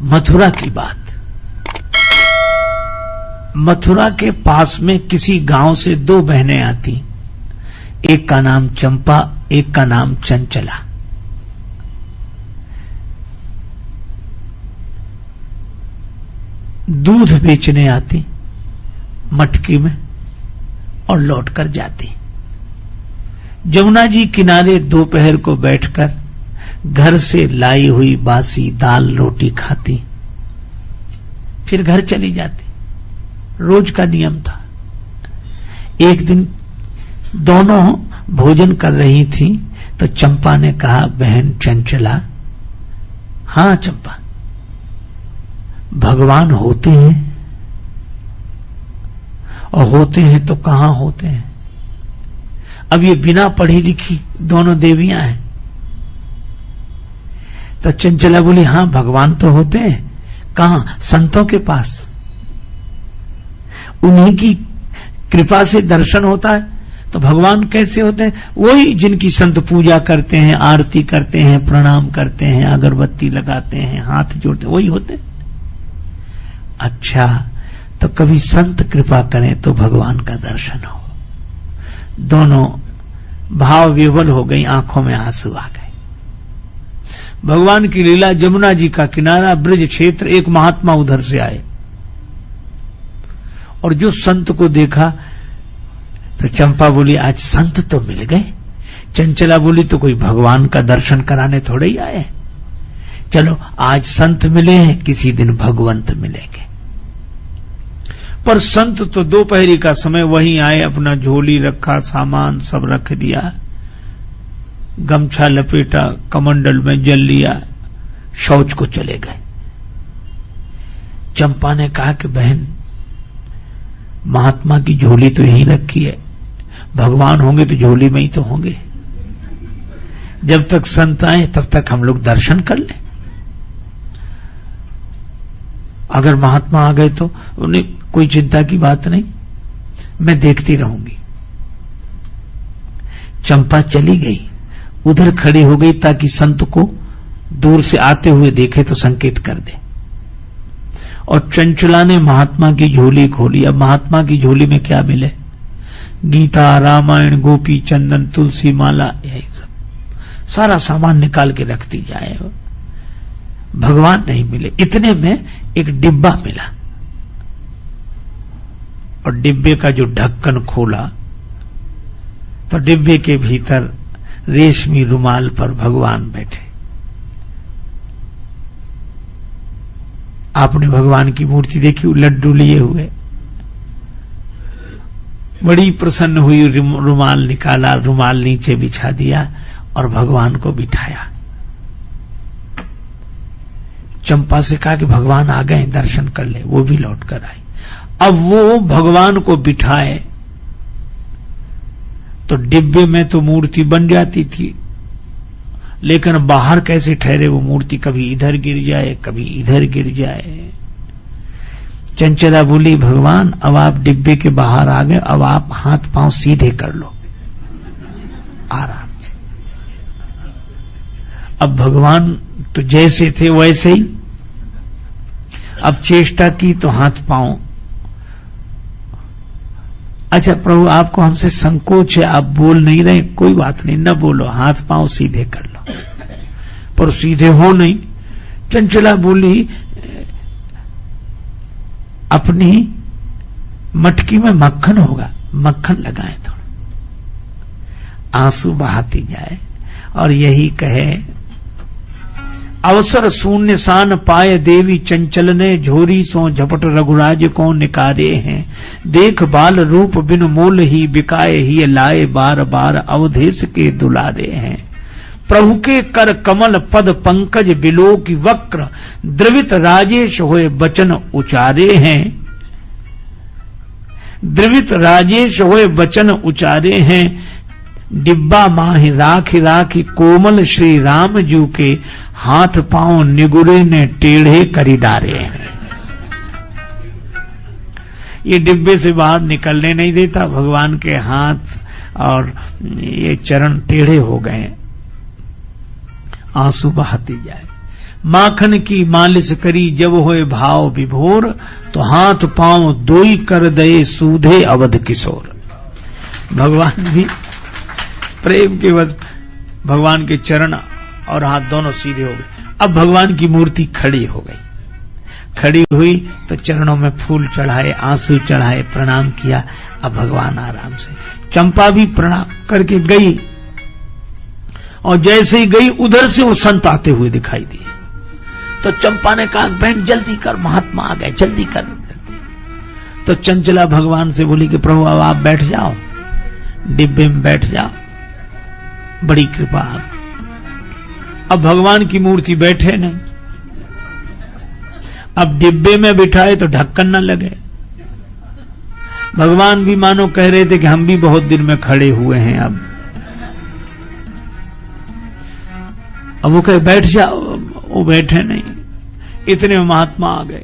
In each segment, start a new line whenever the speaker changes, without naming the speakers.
मथुरा की बात। मथुरा के पास में किसी गांव से दो बहनें आती, एक का नाम चंपा, एक का नाम चंचला। दूध बेचने आती मटकी में और लौटकर जाती। जमुना जी किनारे दोपहर को बैठकर घर से लाई हुई बासी दाल रोटी खाती, फिर घर चली जाती। रोज का नियम था। एक दिन दोनों भोजन कर रही थी तो चंपा ने कहा, बहन चंचला, हां चंपा, भगवान होते हैं और होते हैं तो कहां होते हैं। अब ये बिना पढ़ी लिखी दोनों देवियां हैं। तो चंचला बोली, हां भगवान तो होते हैं। कहां? संतों के पास। उन्हीं की कृपा से दर्शन होता है। तो भगवान कैसे होते हैं? वही जिनकी संत पूजा करते हैं, आरती करते हैं, प्रणाम करते हैं, अगरबत्ती लगाते हैं, हाथ जोड़ते हैं, वही होते हैं। अच्छा, तो कभी संत कृपा करें तो भगवान का दर्शन हो। दोनों भाव विह्वल हो गई, आंखों में आंसू आ गए। भगवान की लीला, जमुना जी का किनारा, ब्रज क्षेत्र। एक महात्मा उधर से आए और जो संत को देखा तो चंपा बोली, आज संत तो मिल गए। चंचला बोली, तो कोई भगवान का दर्शन कराने थोड़े ही आए। चलो आज संत मिले हैं, किसी दिन भगवंत मिलेंगे। पर संत तो दोपहरी का समय वहीं आए, अपना झोली रखा, सामान सब रख दिया, गमछा लपेटा, कमंडल में जल लिया, शौच को चले गए। चंपा ने कहा कि बहन, महात्मा की झोली तो यहीं रखी है, भगवान होंगे तो झोली में ही तो होंगे। जब तक संत आए तब तक हम लोग दर्शन कर लें। अगर महात्मा आ गए तो उन्हें कोई चिंता की बात नहीं, मैं देखती रहूंगी। चंपा चली गई, उधर खड़ी हो गई ताकि संत को दूर से आते हुए देखे तो संकेत कर दे। और चंचला ने महात्मा की झोली खोली। अब महात्मा की झोली में क्या मिले? गीता, रामायण, गोपी चंदन, तुलसी माला, यही सब सारा सामान निकाल के रखती जाए। भगवान नहीं मिले। इतने में एक डिब्बा मिला और डिब्बे का जो ढक्कन खोला तो डिब्बे के भीतर रेशमी रुमाल पर भगवान बैठे। आपने भगवान की मूर्ति देखी, लड्डू लिए हुए। बड़ी प्रसन्न हुई, रुमाल निकाला, रुमाल नीचे बिछा दिया और भगवान को बिठाया। चंपा से कहा कि भगवान आ गए, दर्शन कर ले। वो भी लौट कर आई। अब वो भगवान को बिठाए तो डिब्बे में तो मूर्ति बन जाती थी, लेकिन बाहर कैसे ठहरे वो मूर्ति? कभी इधर गिर जाए, कभी इधर गिर जाए। चंचला बोली, भगवान अब आप डिब्बे के बाहर आ गए, अब आप हाथ पांव सीधे कर लो आराम से। अब भगवान तो जैसे थे वैसे ही। अब चेष्टा की तो हाथ पांव। अच्छा प्रभु, आपको हमसे संकोच है, आप बोल नहीं रहे, कोई बात नहीं, न बोलो, हाथ पांव सीधे कर लो। पर सीधे हो नहीं। चंचला बोली, अपनी मटकी में मक्खन होगा, मक्खन लगाए थोड़ा। आंसू बहाती जाए और यही कहे, अवसर शून्य सान पाए देवी चंचल ने, झोरी सो झपट रघुराज को निकारे हैं। देख बाल रूप बिन मोल ही बिकाए ही, लाए बार बार अवधेश के दुलारे हैं। प्रभु के कर कमल पद पंकज बिलो की वक्र, द्रवित राजेश होए बचन उचारे हैं। द्रवित राजेश होए बचन उचारे हैं। डिब्बा माही राखी राखी कोमल श्री राम जू के, हाथ पांव निगुरे ने टेढ़े करी डारे हैं। ये डिब्बे से बाहर निकलने नहीं देता। भगवान के हाथ और ये चरण टेढ़े हो गए। आंसू बहाती जाए। माखन की मालिश करी जब होए भाव विभोर, तो हाथ पांव दोई कर दे सूधे अवध किशोर। भगवान भी प्रेम के वश भगवान के चरण और हाथ दोनों सीधे हो गए। अब भगवान की मूर्ति खड़ी हो गई। खड़ी हुई तो चरणों में फूल चढ़ाए, आंसू चढ़ाए, प्रणाम किया। अब भगवान आराम से, चंपा भी प्रणाम करके गई, और जैसे ही गई उधर से वो संत आते हुए दिखाई दिए। तो चंपा ने कहा, बहन जल्दी कर, महात्मा आ गए, जल्दी कर। तो चंचला भगवान से बोली कि प्रभु अब आप बैठ जाओ, डिब्बे में बैठ जाओ, बड़ी कृपा। अब भगवान की मूर्ति बैठे नहीं, अब डिब्बे में बिठाए तो ढक्कन न लगे। भगवान भी मानो कह रहे थे कि हम भी बहुत दिन में खड़े हुए हैं। अब वो कहे बैठ जाओ, वो बैठे नहीं। इतने में महात्मा आ गए।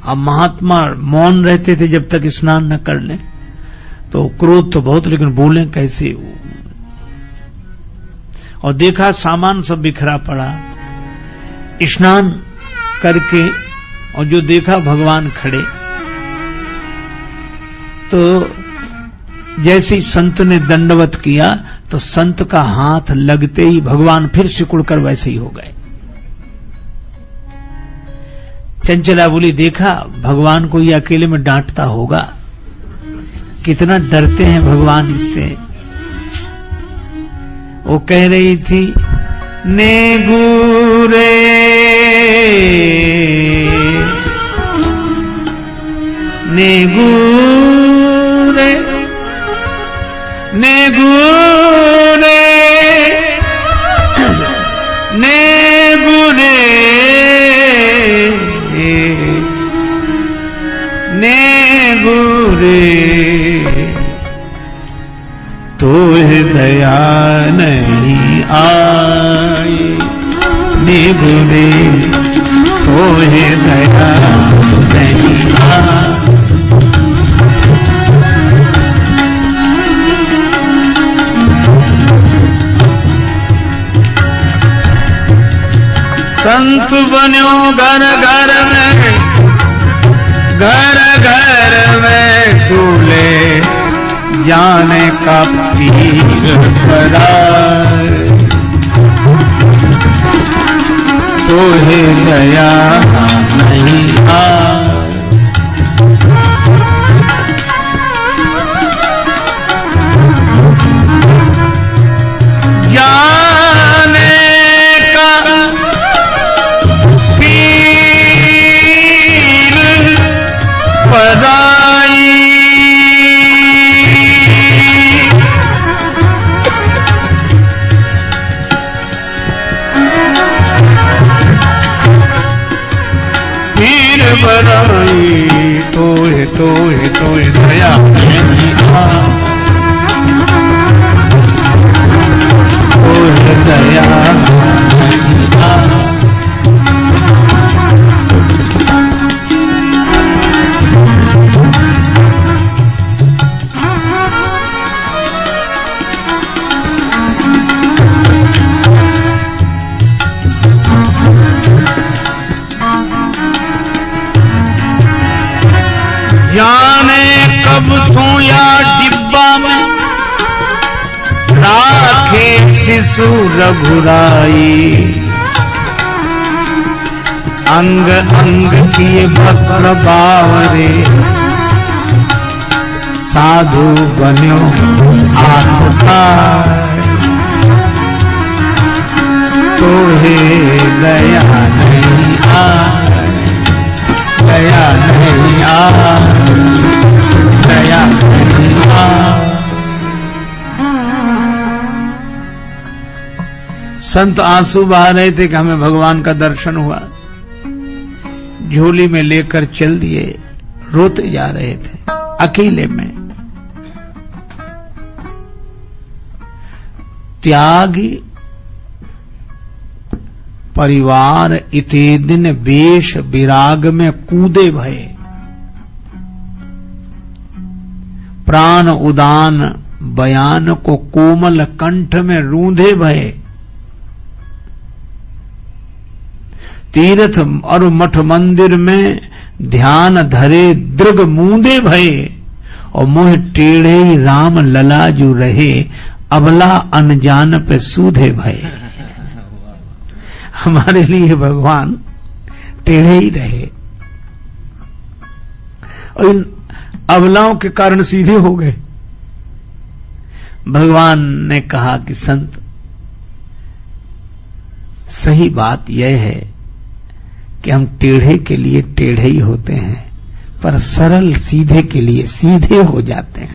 अब महात्मा मौन रहते थे जब तक स्नान न कर लें, तो क्रोध तो बहुत, लेकिन बोले कैसे। और देखा सामान सब बिखरा पड़ा, स्नान करके, और जो देखा भगवान खड़े, तो जैसे ही संत ने दंडवत किया तो संत का हाथ लगते ही भगवान फिर सिकुड़ कर वैसे ही हो गए। चंचला बोली, देखा भगवान को ये अकेले में डांटता होगा, कितना डरते हैं भगवान इससे। वो कह रही थी, नेगुरे नेगुरे नेगुरे नेगुरे नेगुरे, तोहे दया नहीं आई। नेगुरे तोहे दया नहीं आई। संत बन्यो घर घर में, घर घर में डूले, जाने का पीर पराए। तोहे दया नहीं आई। तोहे तोहे तोहे दया नहीं आई। तोहे दया नहीं आई। जाने कब सोया डिब्बा में, राखे शिशु रघुराई। अंग अंग किए भक्त बावरे, साधु बन्यो आत्मकार। तोहे दया नहीं आई। दया नहीं आई। दया नहीं आई। संत आंसू बहा रहे थे कि हमें भगवान का दर्शन हुआ। झोली में लेकर चल दिए, रोते जा रहे थे अकेले में। त्यागी परिवार इते दिन वेश विराग में कूदे भये। प्राण उदान बयान को कोमल कंठ में रूंधे भये। तीर्थ और मठ मंदिर में ध्यान धरे दृग मूंदे भये, और मोह टेढ़े ही राम लला जो रहे, अबला अनजान पे सूधे भये। हमारे लिए भगवान टेढ़े ही रहे और इन अबलाओं के कारण सीधे हो गए। भगवान ने कहा कि संत, सही बात यह है कि हम टेढ़े के लिए टेढ़े ही होते हैं, पर सरल सीधे के लिए सीधे हो जाते हैं।